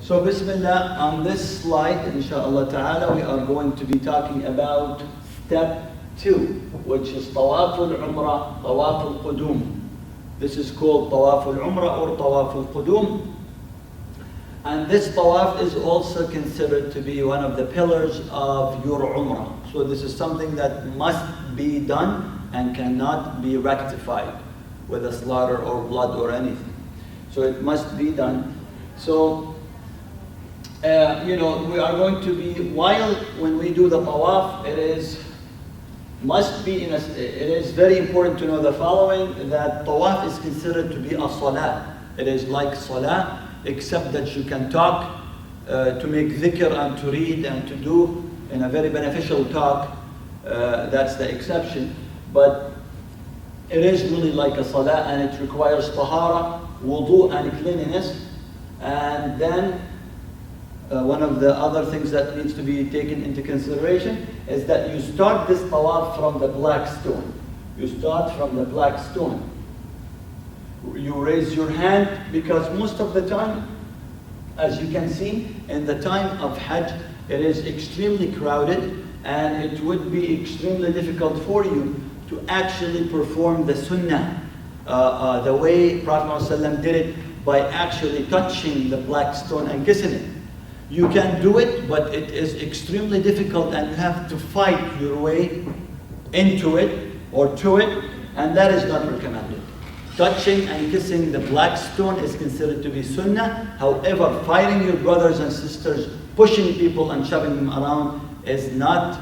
So Bismillah, on this slide, inshallah ta'ala, we are going to be talking about step 2, which is Tawaaf al-Umrah, Tawaaf al-Qudum. This is called Tawaaf al-Umrah or Tawaaf al-Qudum. And this Tawaaf is also considered to be one of the pillars of your Umrah. So this is something that must be done and cannot be rectified with a slaughter or blood or anything. So it must be done. So we are going to be, when we do the Tawaf, it is very important to know the following, that Tawaf is considered to be a Salah. It is like Salah, except that you can talk, to make dhikr and to read and to do in a very beneficial talk. That's the exception. But it is really like a Salah, and it requires tahara, wudu and cleanliness. And then one of the other things that needs to be taken into consideration is that you start this Tawaf from the black stone. You start from the black stone. You raise your hand, because most of the time, as you can see, in the time of Hajj, it is extremely crowded, and it would be extremely difficult for you to actually perform the Sunnah the way Prophet ﷺ did it, by actually touching the black stone and kissing it. You can do it, but it is extremely difficult, and you have to fight your way into it or to it, and that is not recommended. Touching and kissing the black stone is considered to be Sunnah. However, fighting your brothers and sisters, pushing people and shoving them around is not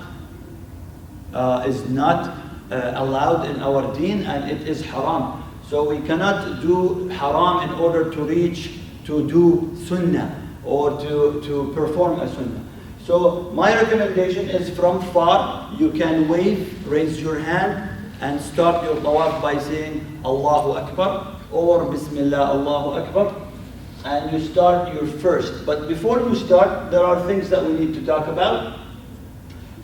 allowed in our deen, and it is haram. So we cannot do haram in order to reach to do Sunnah or to perform a Sunnah. So my recommendation is, from far, you can wave, raise your hand, and start your Tawaf by saying Allahu Akbar or Bismillah Allahu Akbar, and you start your first. But before you start, there are things that we need to talk about.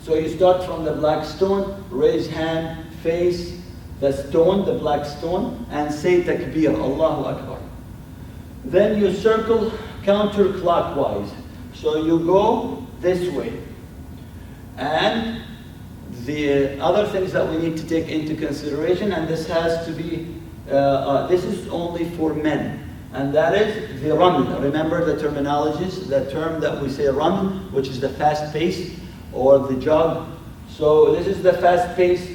So you start from the black stone, raise hand, face the stone, the black stone, and say Takbir, Allahu Akbar. Then you circle counterclockwise. So you go this way. And the other things that we need to take into consideration, and this has to be, this is only for men, and that is the raml. Remember the terminologies, the term that we say raml, which is the fast pace or the jog. So this is the fast pace.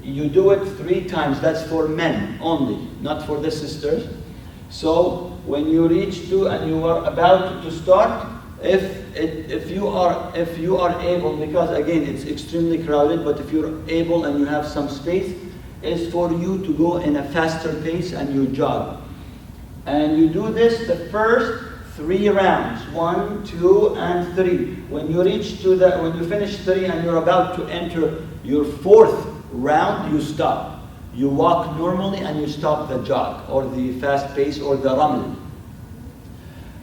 You do it 3 times. That's for men only, not for the sisters. So when you reach to and you are about to start, if you are able, because again it's extremely crowded, but if you're able and you have some space, is for you to go in a faster pace and you jog. And you do this the first 3 rounds, 1, 2, and 3. When you finish 3 and you're about to enter your 4th round, you stop. You walk normally and you stop the jog or the fast pace or the raml.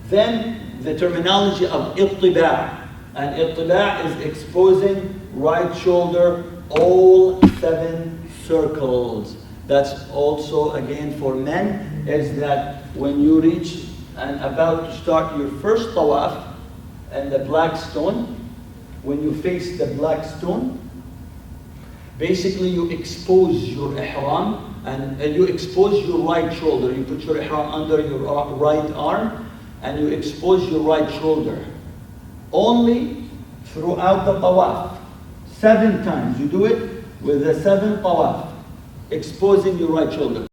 Then the terminology of ittiba', and ittiba' is exposing right shoulder, all 7 circles. That's also again for men, is that when you reach and about to start your first Tawaf and the black stone, when you face the black stone, basically you expose your ihram, and you expose your right shoulder. You put your ihram under your right arm, and you expose your right shoulder. Only throughout the Tawaf. 7 times. You do it with the 7 Tawaf, exposing your right shoulder.